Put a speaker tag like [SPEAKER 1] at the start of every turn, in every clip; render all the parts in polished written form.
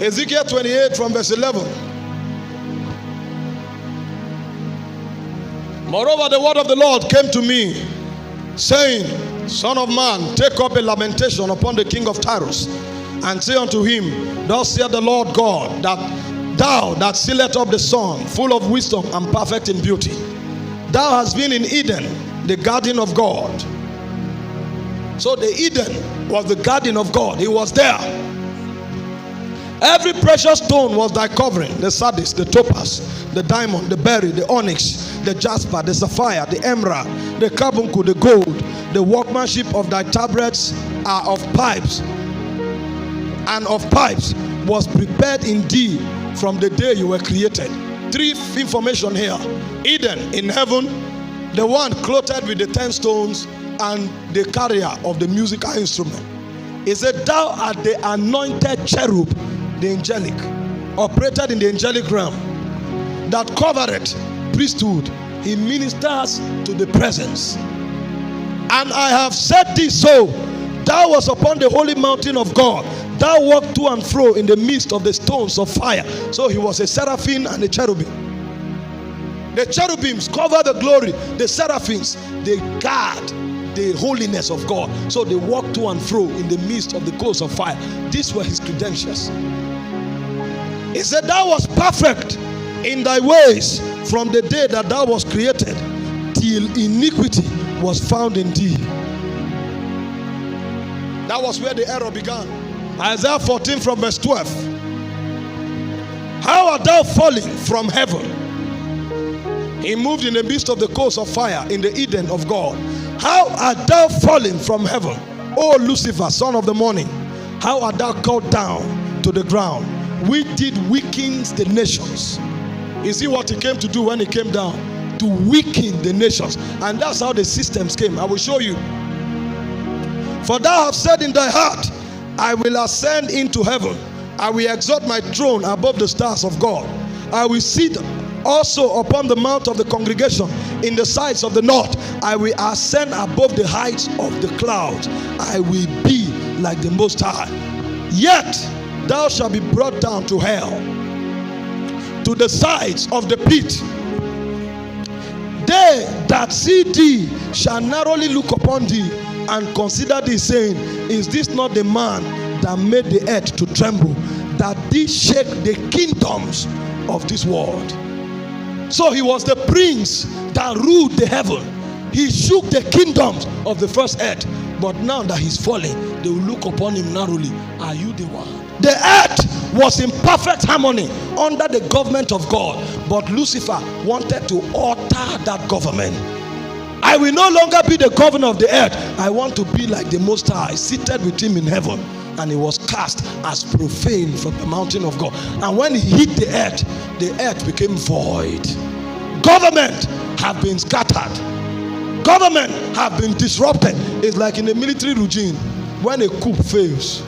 [SPEAKER 1] Ezekiel 28 from verse 11. Moreover, the word of the Lord came to me, saying, Son of man, take up a lamentation upon the king of Tyrus, and say unto him, Thus saith the Lord God, that thou that sealest up the sun, full of wisdom and perfect in beauty, thou hast been in Eden, the garden of God. So the Eden was the garden of God. He was there. Every precious stone was thy covering: the sardius, the topaz, the diamond, the beryl, the onyx, the jasper, the sapphire, the emerald, the carbuncle, the gold. The workmanship of thy tabrets are of pipes, and of pipes was prepared in thee from the day you were created. Three information here: Eden in heaven, the one clothed with the 10 stones, and the carrier of the musical instrument. He said, Thou art the anointed cherub, the angelic, operated in the angelic realm, that covered priesthood. He ministers to the presence. And I have said this so: thou was upon the holy mountain of God, thou walked to and fro in the midst of the stones of fire. So he was a seraphim and a cherubim. The cherubims cover the glory, the seraphims, they guard the holiness of God. So they walk to and fro in the midst of the coals of fire. These were his credentials. He said, Thou was perfect in thy ways from the day that thou was created, till iniquity was found in thee. That was where the error began. Isaiah 14 from verse 12. How art thou falling from heaven? He moved in the midst of the coals of fire in the Eden of God. How art thou fallen from heaven, O Lucifer, son of the morning? How art thou cut down to the ground? We did weaken the nations. You see what he came to do when he came down? To weaken the nations. And that's how the systems came. I will show you. For thou hast said in thy heart, I will ascend into heaven. I will exalt my throne above the stars of God. I will sit also upon the mount of the congregation in the sides of the north. I will ascend above the heights of the clouds. I will be like the Most High. Yet thou shalt be brought down to hell, to the sides of the pit. They that see thee shall narrowly look upon thee, and consider thee, saying, Is this not the man that made the earth to tremble, that did shake the kingdoms of this world? So he was the prince that ruled the heaven. He shook the kingdoms of the first earth. But now that he's fallen, they will look upon him narrowly. Are you the one? The earth was in perfect harmony under the government of God. But Lucifer wanted to alter that government. I will no longer be the governor of the earth. I want to be like the Most High, seated with him in heaven. And he was cast as profane from the mountain of God. And when he hit the earth became void. Government have been scattered. Government have been disrupted. It's like in a military regime when a coup fails.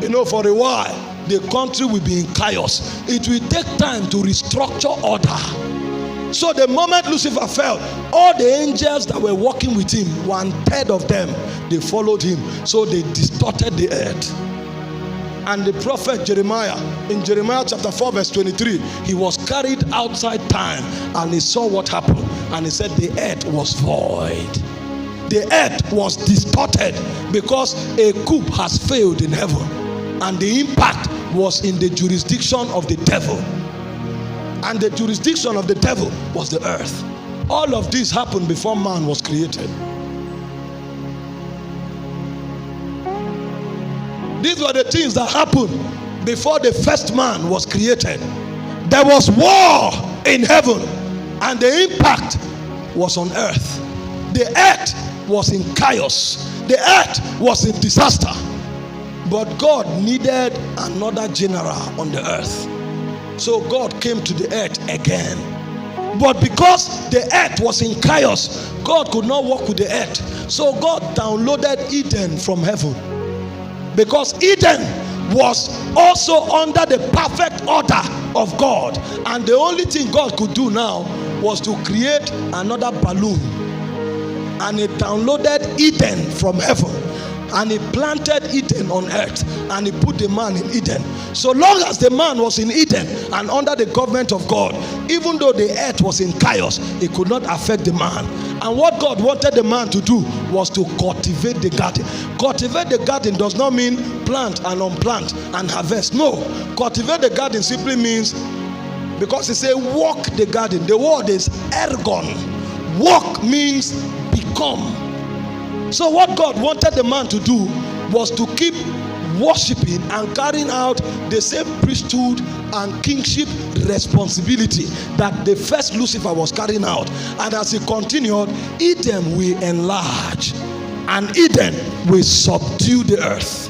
[SPEAKER 1] You know, for a while the country will be in chaos. It will take time to restructure order. So the moment Lucifer fell, all the angels that were working with him, 1/3 of them, they followed him. So they distorted the earth. And the prophet Jeremiah, in Jeremiah chapter 4 verse 23, he was carried outside time and he saw what happened. And he said the earth was void. The earth was distorted because a coup has failed in heaven. And the impact was in the jurisdiction of the devil. And the jurisdiction of the devil was the earth. All of this happened before man was created. These were the things that happened before the first man was created. There was war in heaven, and the impact was on earth. The earth was in chaos. The earth was in disaster. But God needed another general on the earth. So God came to the earth again. But because the earth was in chaos, God could not walk with the earth. So God downloaded Eden from heaven. Because Eden was also under the perfect order of God. And the only thing God could do now was to create another balloon. And he downloaded Eden from heaven. and he planted Eden on earth, and he put the man in Eden. So long as the man was in Eden and under the government of God, even though the earth was in chaos, it could not affect the man. And what God wanted the man to do was to cultivate the garden. Cultivate the garden does not mean plant and unplant and harvest. No, cultivate the garden simply means, because it says walk the garden. The word is ergon. Walk means become. So what God wanted the man to do was to keep worshiping and carrying out the same priesthood and kingship responsibility that the first Lucifer was carrying out. And as he continued, Eden will enlarge and Eden will subdue the earth.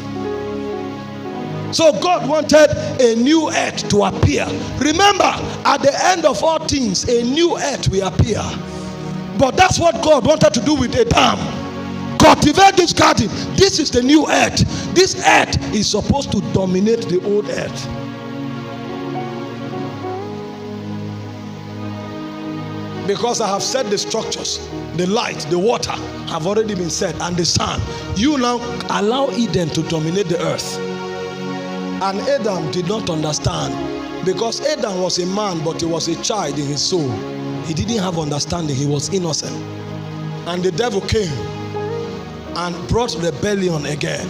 [SPEAKER 1] So God wanted a new earth to appear. Remember, at the end of all things, a new earth will appear. But that's what God wanted to do with Adam. Cultivate this garden. This is the new earth. This earth is supposed to dominate the old earth. Because I have set the structures, the light, the water have already been set, and the sun. You now allow Eden to dominate the earth. And Adam did not understand, because Adam was a man, but he was a child in his soul. He didn't have understanding. He was innocent. And the devil came and brought rebellion again.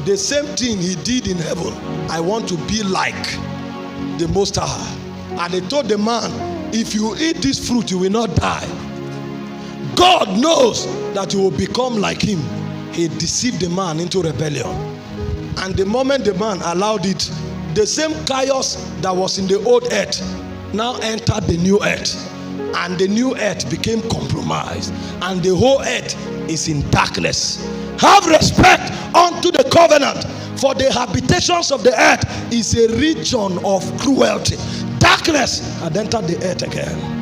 [SPEAKER 1] The same thing he did in heaven. I want to be like the Most High. And he told the man, if you eat this fruit, you will not die. God knows that you will become like him. He deceived the man into rebellion. And the moment the man allowed it, the same chaos that was in the old earth now entered the new earth. And the new earth became compromised. And the whole earth is in darkness. Have respect unto the covenant, for the habitations of the earth is a region of cruelty. Darkness had entered the earth again.